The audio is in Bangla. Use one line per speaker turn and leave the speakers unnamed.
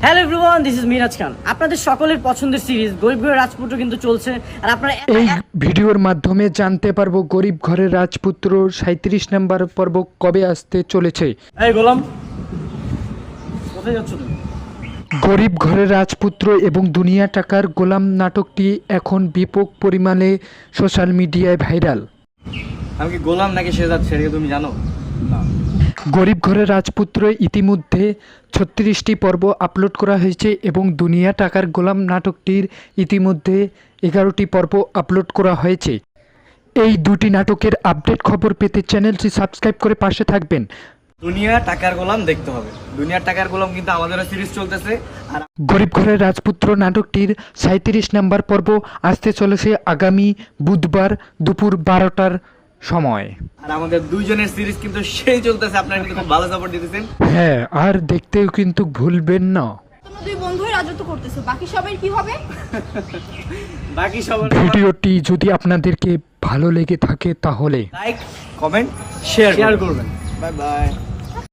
Hello everyone, this is Miraj Khan. আপনাদের সকলের পছন্দের সিরিজ গরিব ঘরের রাজপুত্র কিন্তু চলছে। আর আপনারা
এই ভিডিওর মাধ্যমে জানতে পারবো গরিব ঘরের রাজপুত্র 37 নম্বর পর্ব কবে আসতে চলেছে।
এই গোলাম, কোথায় যাচ্ছ তুমি?
গরিব ঘরের রাজপুত্র এবং দুনিয়া টাকার গোলাম নাটকটি এখন ব্যাপক পরিমাণে সোশ্যাল মিডিয়ায় ভাইরাল।
আমি কি গোলাম নাকি সে যাচ্ছে এটা তুমি জানো না?
গরিব ঘরের রাজপুত্র ইতিমধ্যে 36টি পর্ব আপলোড করা হয়েছে এবং দুনিয়া টাকার গোলাম নাটকটির ইতিমধ্যে 11টি পর্ব আপলোড করা হয়েছে। এই দুটি নাটকের আপডেট খবর পেতে চ্যানেলটি সাবস্ক্রাইব করে পাশে থাকবেন।
দুনিয়া টাকার গোলাম দেখতে হবে। দুনিয়ার টাকার গোলাম কিন্তু আমাদেরও সিরিজ চলতেছে। আর
গরিব ঘরের রাজপুত্র নাটকটির 37 নম্বর পর্ব আসতে চলেছে আগামী বুধবার দুপুর 12টার সময়।
আর আমাদের দুইজনের সিরিজ কিন্তু সেই চলতেছে। আপনারা কিন্তু খুব ভালো সাপোর্ট দিতেছেন।
হ্যাঁ, আর দেখতেও কিন্তু ভুলবেন না।
তোমরা দুই বন্ধুই রাজত্ব করতেছো, বাকি সবাই কি হবে?
বাকি সবার
ভিডিওটি যদি আপনাদেরকে ভালো লেগে থাকে তাহলে
লাইক, কমেন্ট, শেয়ার করবেন। Bye bye.